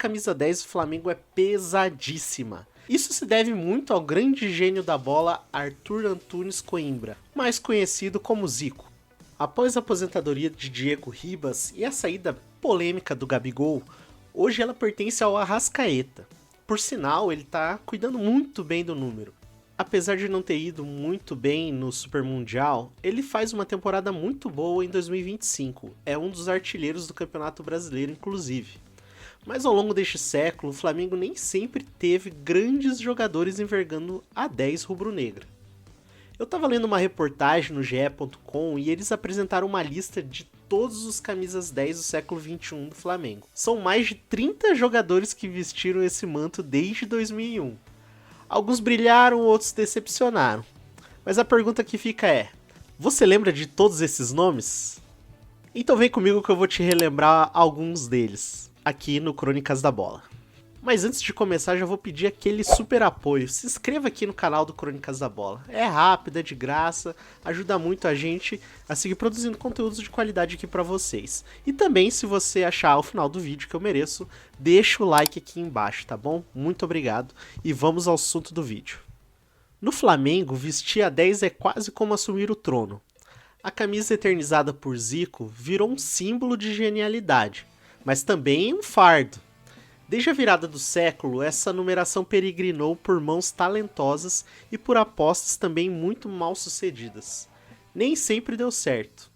camisa 10 do Flamengo é pesadíssima. Isso se deve muito ao grande gênio da bola Arthur Antunes Coimbra, mais conhecido como Zico. Após a aposentadoria de Diego Ribas e a saída polêmica do Gabigol, hoje ela pertence ao Arrascaeta. Por sinal, ele está cuidando muito bem do número. Apesar de não ter ido muito bem no Super Mundial, ele faz uma temporada muito boa em 2025. É um dos artilheiros do Campeonato Brasileiro, inclusive. Mas ao longo deste século, o Flamengo nem sempre teve grandes jogadores envergando a 10 rubro-negra. Eu estava lendo uma reportagem no ge.com e eles apresentaram uma lista de todos os camisas 10 do século XXI do Flamengo. São mais de 30 jogadores que vestiram esse manto desde 2001. Alguns brilharam, outros decepcionaram. Mas a pergunta que fica é: você lembra de todos esses nomes? Então vem comigo que eu vou te relembrar alguns deles, aqui no Crônicas da Bola. Mas antes de começar, já vou pedir aquele super apoio. Se inscreva aqui no canal do Crônicas da Bola. É rápido, é de graça, ajuda muito a gente a seguir produzindo conteúdos de qualidade aqui pra vocês. E também, se você achar ao final do vídeo que eu mereço, deixa o like aqui embaixo, tá bom? Muito obrigado e vamos ao assunto do vídeo. No Flamengo, vestir a 10 é quase como assumir o trono. A camisa eternizada por Zico virou um símbolo de genialidade, mas também um fardo. Desde a virada do século, essa numeração peregrinou por mãos talentosas e por apostas também muito mal sucedidas. Nem sempre deu certo.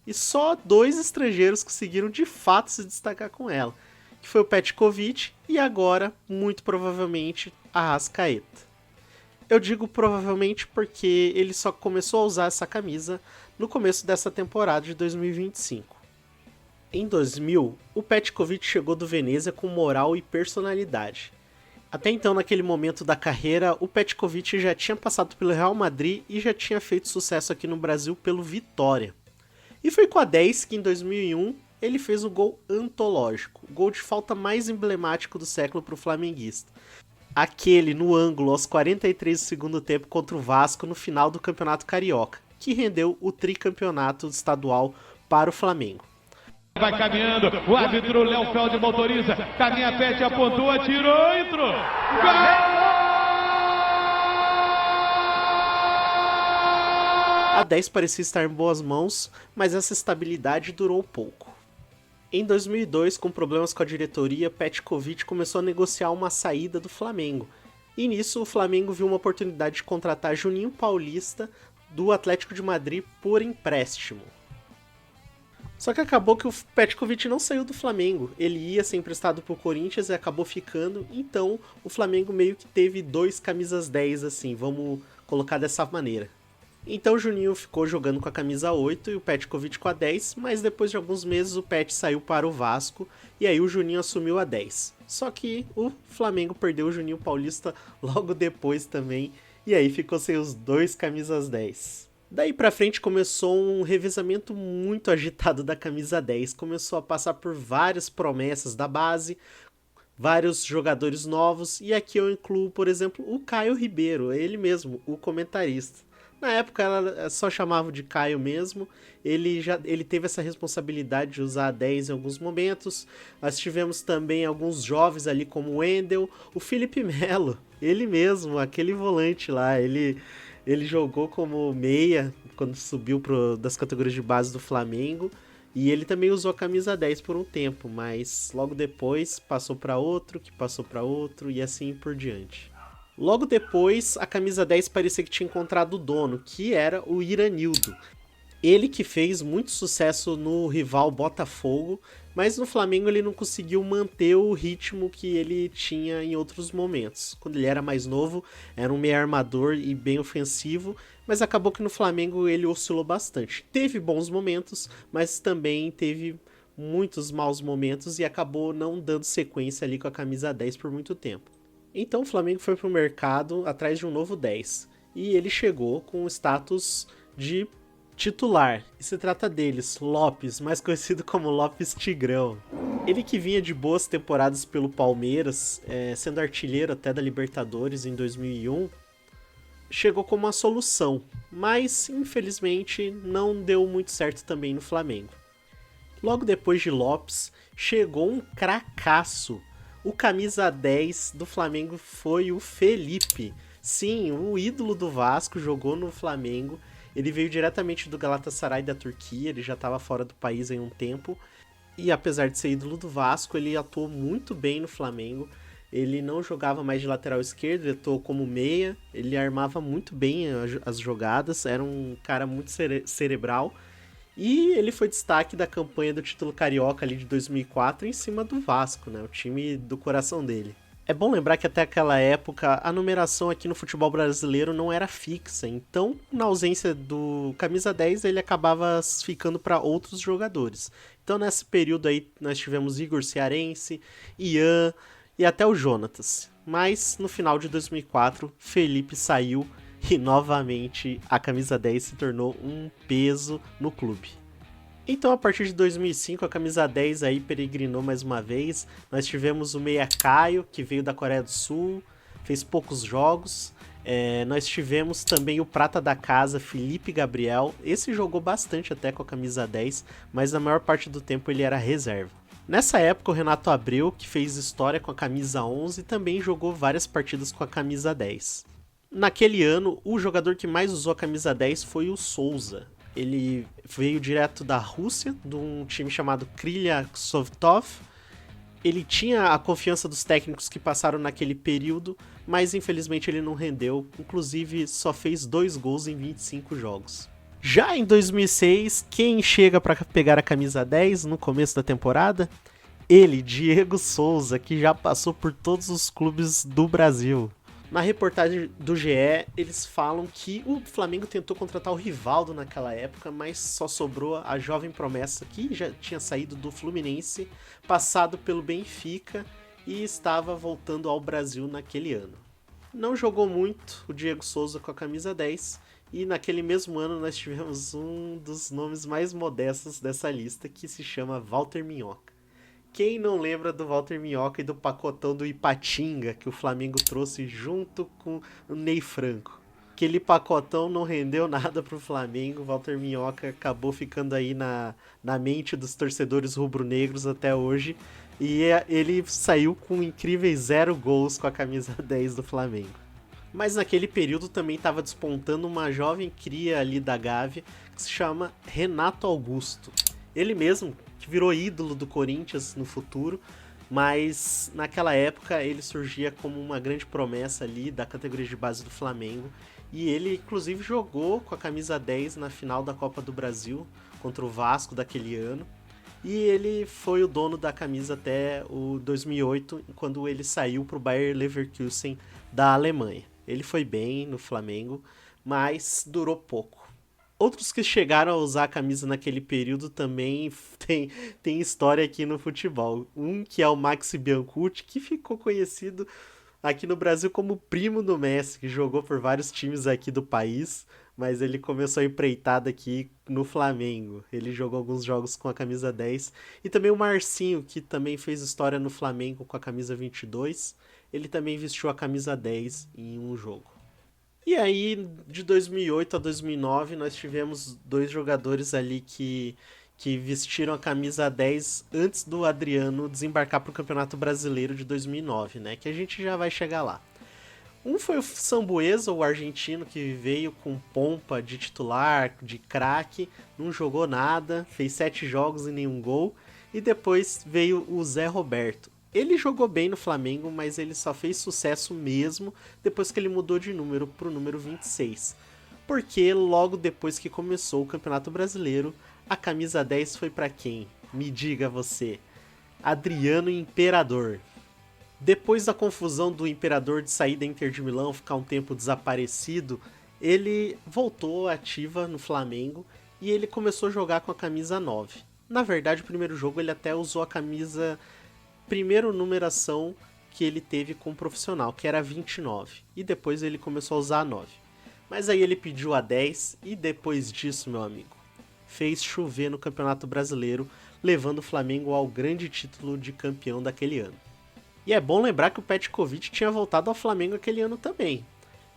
E só 2 estrangeiros conseguiram de fato se destacar com ela, que foi o Petkovic e agora, muito provavelmente, a Arrascaeta. Eu digo provavelmente porque ele só começou a usar essa camisa no começo dessa temporada de 2025. Em 2000, o Petkovic chegou do Venezia com moral e personalidade. Até então, naquele momento da carreira, o Petkovic já tinha passado pelo Real Madrid e já tinha feito sucesso aqui no Brasil pelo Vitória. E foi com a 10 que em 2001 ele fez o gol antológico, o gol de falta mais emblemático do século para o flamenguista. Aquele no ângulo aos 43 do segundo tempo contra o Vasco no final do Campeonato Carioca, que rendeu o tricampeonato estadual para o Flamengo. Vai caminhando, o árbitro Léo Feld motoriza, caminha, Pet, apontou, atirou, entrou! Gol! A 10 parecia estar em boas mãos, mas essa estabilidade durou pouco. Em 2002, com problemas com a diretoria, Petkovic começou a negociar uma saída do Flamengo. E nisso o Flamengo viu uma oportunidade de contratar Juninho Paulista do Atlético de Madrid por empréstimo. Só que acabou que o Petkovic não saiu do Flamengo, ele ia ser emprestado pro Corinthians e acabou ficando, então o Flamengo meio que teve 2 camisas 10 assim, vamos colocar dessa maneira. Então o Juninho ficou jogando com a camisa 8 e o Petkovic com a 10, mas depois de alguns meses o Pet saiu para o Vasco e aí o Juninho assumiu a 10. Só que o Flamengo perdeu o Juninho Paulista logo depois também, e aí ficou sem os 2 camisas 10. Daí pra frente começou um revezamento muito agitado da camisa 10, começou a passar por várias promessas da base, vários jogadores novos, e aqui eu incluo, por exemplo, o Caio Ribeiro, ele mesmo, o comentarista. Na época ela só chamava de Caio mesmo, ele teve essa responsabilidade de usar a 10 em alguns momentos. Nós tivemos também alguns jovens ali como o Wendel, o Felipe Melo, ele mesmo, aquele volante lá, ele jogou como meia quando subiu das categorias de base do Flamengo. E ele também usou a camisa 10 por um tempo, mas logo depois passou para outro, que passou para outro e assim por diante. Logo depois, a camisa 10 parecia que tinha encontrado o dono, que era o Iranildo. Ele que fez muito sucesso no rival Botafogo, mas no Flamengo ele não conseguiu manter o ritmo que ele tinha em outros momentos. Quando ele era mais novo, era um meio armador e bem ofensivo, mas acabou que no Flamengo ele oscilou bastante. Teve bons momentos, mas também teve muitos maus momentos e acabou não dando sequência ali com a camisa 10 por muito tempo. Então o Flamengo foi pro mercado atrás de um novo 10, e ele chegou com o status de titular, e se trata deles, Lopes, mais conhecido como Lopes Tigrão. Ele que vinha de boas temporadas pelo Palmeiras, sendo artilheiro até da Libertadores em 2001, chegou como uma solução, mas infelizmente não deu muito certo também no Flamengo. Logo depois de Lopes, chegou um cracaço, O camisa 10 do Flamengo foi o Felipe. Sim, o ídolo do Vasco jogou no Flamengo. Ele veio diretamente do Galatasaray da Turquia, ele já estava fora do país há um tempo. E apesar de ser ídolo do Vasco, ele atuou muito bem no Flamengo. Ele não jogava mais de lateral esquerdo, ele atuou como meia. Ele armava muito bem as jogadas, era um cara muito cerebral. E ele foi destaque da campanha do título carioca ali de 2004 em cima do Vasco, né? O time do coração dele. É bom lembrar que até aquela época a numeração aqui no futebol brasileiro não era fixa, então na ausência do camisa 10 ele acabava ficando para outros jogadores. Então nesse período aí nós tivemos Igor Cearense, Ian e até o Jonatas. Mas no final de 2004 Felipe saiu e novamente a camisa 10 se tornou um peso no clube. Então a partir de 2005 a camisa 10 aí peregrinou mais uma vez. Nós tivemos o meia Caio, que veio da Coreia do Sul, fez poucos jogos. Nós tivemos também o prata da casa, Felipe Gabriel. Esse jogou bastante até com a camisa 10, mas na maior parte do tempo ele era reserva. Nessa época o Renato Abreu, que fez história com a camisa 11, também jogou várias partidas com a camisa 10. Naquele ano, o jogador que mais usou a camisa 10 foi o Souza. Ele veio direto da Rússia, de um time chamado Krylia Sovtov. Ele tinha a confiança dos técnicos que passaram naquele período, mas infelizmente ele não rendeu. Inclusive, só fez 2 gols em 25 jogos. Já em 2006, quem chega para pegar a camisa 10 no começo da temporada? Ele, Diego Souza, que já passou por todos os clubes do Brasil. Na reportagem do GE, eles falam que o Flamengo tentou contratar o Rivaldo naquela época, mas só sobrou a jovem promessa que já tinha saído do Fluminense, passado pelo Benfica e estava voltando ao Brasil naquele ano. Não jogou muito o Diego Souza com a camisa 10 e naquele mesmo ano nós tivemos um dos nomes mais modestos dessa lista, que se chama Walter Minhoca. Quem não lembra do Walter Minhoca e do pacotão do Ipatinga que o Flamengo trouxe junto com o Ney Franco? Aquele pacotão não rendeu nada pro Flamengo, o Walter Minhoca acabou ficando aí na mente dos torcedores rubro-negros até hoje, e ele saiu com incríveis 0 gols com a camisa 10 do Flamengo. Mas naquele período também estava despontando uma jovem cria ali da Gávea, que se chama Renato Augusto. Ele mesmo que virou ídolo do Corinthians no futuro, mas naquela época ele surgia como uma grande promessa ali da categoria de base do Flamengo, e ele inclusive jogou com a camisa 10 na final da Copa do Brasil contra o Vasco daquele ano, e ele foi o dono da camisa até o 2008, quando ele saiu para o Bayer Leverkusen da Alemanha. Ele foi bem no Flamengo, mas durou pouco. Outros que chegaram a usar a camisa naquele período também tem história aqui no futebol. Um que é o Maxi Biancucci, que ficou conhecido aqui no Brasil como primo do Messi, que jogou por vários times aqui do país, mas ele começou a empreitada aqui no Flamengo. Ele jogou alguns jogos com a camisa 10. E também o Marcinho, que também fez história no Flamengo com a camisa 22. Ele também vestiu a camisa 10 em um jogo. E aí, de 2008 a 2009, nós tivemos 2 jogadores ali que vestiram a camisa 10 antes do Adriano desembarcar para o Campeonato Brasileiro de 2009, né? Que a gente já vai chegar lá. Um foi o Sambueza, o argentino, que veio com pompa de titular, de craque, não jogou nada, fez 7 jogos e nenhum gol. E depois veio o Zé Roberto. Ele jogou bem no Flamengo, mas ele só fez sucesso mesmo depois que ele mudou de número para o número 26. Porque logo depois que começou o Campeonato Brasileiro, a camisa 10 foi para quem? Me diga você. Adriano Imperador. Depois da confusão do Imperador de sair da Inter de Milão, ficar um tempo desaparecido, ele voltou ativa no Flamengo e ele começou a jogar com a camisa 9. Na verdade, o primeiro jogo ele até usou a camisa... primeira numeração que ele teve com o profissional, que era 29, e depois ele começou a usar a 9. Mas aí ele pediu a 10 e depois disso, meu amigo, fez chover no Campeonato Brasileiro, levando o Flamengo ao grande título de campeão daquele ano. E é bom lembrar que o Petkovic tinha voltado ao Flamengo aquele ano também,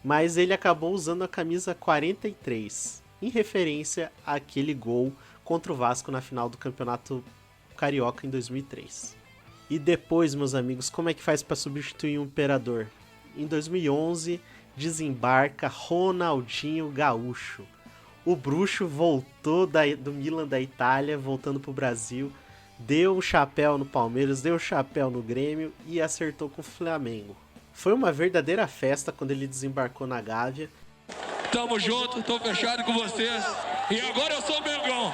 mas ele acabou usando a camisa 43, em referência àquele gol contra o Vasco na final do Campeonato Carioca em 2003. E depois, meus amigos, como é que faz para substituir um imperador? Em 2011, desembarca Ronaldinho Gaúcho. O bruxo voltou do Milan da Itália, voltando pro Brasil, deu um chapéu no Palmeiras, deu um chapéu no Grêmio e acertou com o Flamengo. Foi uma verdadeira festa quando ele desembarcou na Gávea. Tamo junto, tô fechado com vocês. E agora eu sou Mengão.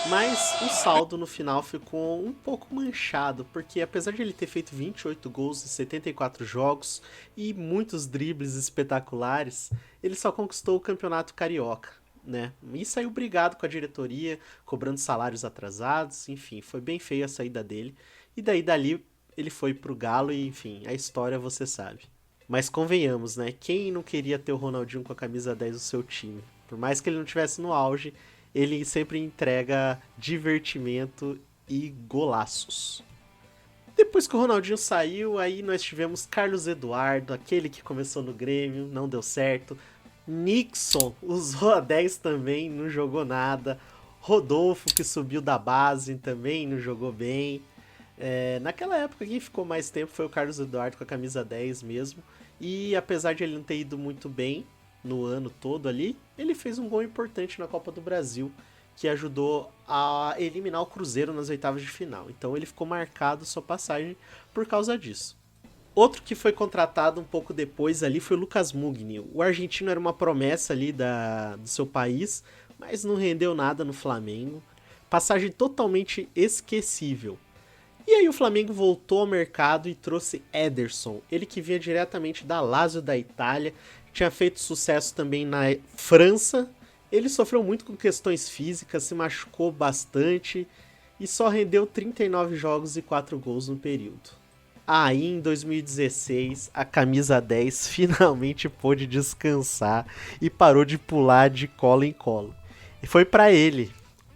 Mas o saldo no final ficou um pouco manchado, porque apesar de ele ter feito 28 gols em 74 jogos e muitos dribles espetaculares, ele só conquistou o campeonato carioca, né? E saiu brigado com a diretoria, cobrando salários atrasados, enfim, foi bem feia a saída dele. E dali ele foi pro Galo e, enfim, a história você sabe. Mas convenhamos, né? Quem não queria ter o Ronaldinho com a camisa 10 do seu time? Por mais que ele não estivesse no auge, ele sempre entrega divertimento e golaços. Depois que o Ronaldinho saiu, aí nós tivemos Carlos Eduardo, aquele que começou no Grêmio, não deu certo. Nixon usou a 10 também, não jogou nada. Rodolfo, que subiu da base, também não jogou bem. Naquela época, quem ficou mais tempo foi o Carlos Eduardo com a camisa 10 mesmo. E apesar de ele não ter ido muito bem no ano todo ali, ele fez um gol importante na Copa do Brasil, que ajudou a eliminar o Cruzeiro nas oitavas de final. Então ele ficou marcado sua passagem por causa disso. Outro que foi contratado um pouco depois ali foi o Lucas Mugni. O argentino era uma promessa ali do seu país, mas não rendeu nada no Flamengo. Passagem totalmente esquecível. E aí o Flamengo voltou ao mercado e trouxe Ederson, ele que vinha diretamente da Lazio da Itália, tinha feito sucesso também na França. Ele sofreu muito com questões físicas, se machucou bastante e só rendeu 39 jogos e 4 gols no período. Aí em 2016 a camisa 10 finalmente pôde descansar e parou de pular de colo em colo. E foi para ele,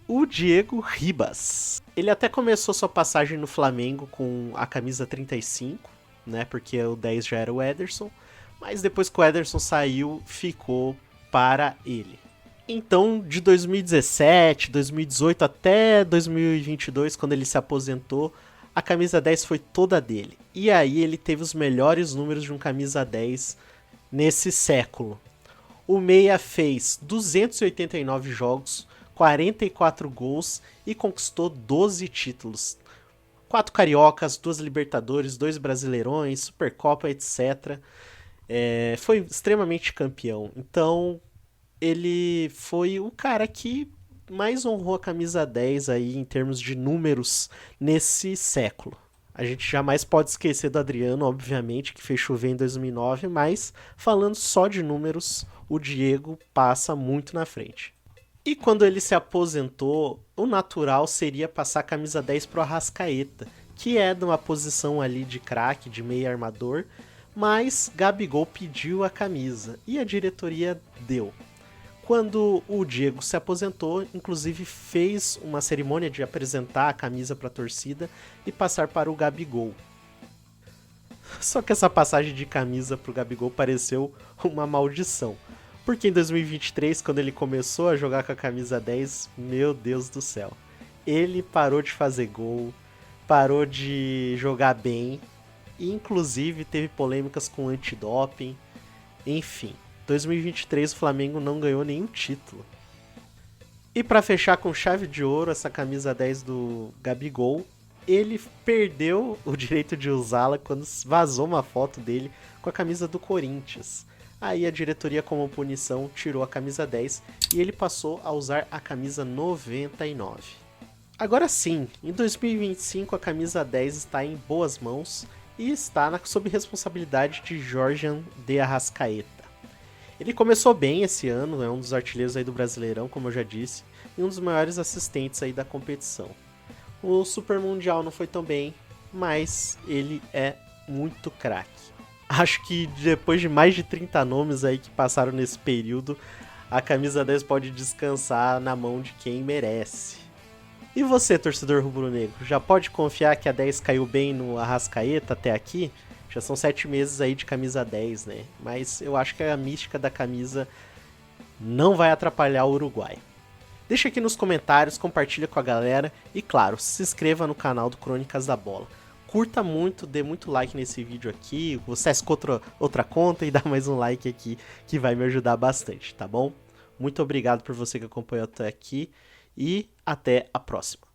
o Diego Ribas. Ele até começou sua passagem no Flamengo com a camisa 35, né, porque o 10 já era o Ederson, mas depois que o Ederson saiu, ficou para ele. Então, de 2017, 2018 até 2022, quando ele se aposentou, a camisa 10 foi toda dele. E aí ele teve os melhores números de um camisa 10 nesse século. O meia fez 289 jogos, 44 gols e conquistou 12 títulos. 4 cariocas, 2 Libertadores, 2 Brasileirões, Supercopa, etc. Foi extremamente campeão. Então, ele foi o cara que mais honrou a camisa 10 aí em termos de números nesse século. A gente jamais pode esquecer do Adriano, obviamente, que fez chover em 2009, mas falando só de números, o Diego passa muito na frente. E quando ele se aposentou, o natural seria passar a camisa 10 pro Arrascaeta, que é de uma posição ali de craque, de meio armador, mas Gabigol pediu a camisa e a diretoria deu. Quando o Diego se aposentou, inclusive fez uma cerimônia de apresentar a camisa para a torcida e passar para o Gabigol. Só que essa passagem de camisa para o Gabigol pareceu uma maldição. Porque em 2023, quando ele começou a jogar com a camisa 10, meu Deus do céu, ele parou de fazer gol, parou de jogar bem, e inclusive teve polêmicas com antidoping, enfim. 2023 o Flamengo não ganhou nenhum título. E para fechar com chave de ouro essa camisa 10 do Gabigol, ele perdeu o direito de usá-la quando vazou uma foto dele com a camisa do Corinthians. Aí a diretoria, como punição, tirou a camisa 10 e ele passou a usar a camisa 99. Agora sim, em 2025 a camisa 10 está em boas mãos e está sob responsabilidade de Jorge de Arrascaeta. Ele começou bem esse ano, é um dos artilheiros aí do Brasileirão, como eu já disse, e um dos maiores assistentes aí da competição. O Super Mundial não foi tão bem, mas ele é muito craque. Acho que depois de mais de 30 nomes aí que passaram nesse período, a camisa 10 pode descansar na mão de quem merece. E você, torcedor rubro-negro, já pode confiar que a 10 caiu bem no Arrascaeta até aqui? Já são 7 meses aí de camisa 10, né? Mas eu acho que a mística da camisa não vai atrapalhar o Uruguai. Deixa aqui nos comentários, compartilha com a galera e, claro, se inscreva no canal do Crônicas da Bola. Curta muito, dê muito like nesse vídeo aqui, acesse outra conta e dá mais um like aqui que vai me ajudar bastante, tá bom? Muito obrigado por você que acompanhou até aqui e até a próxima.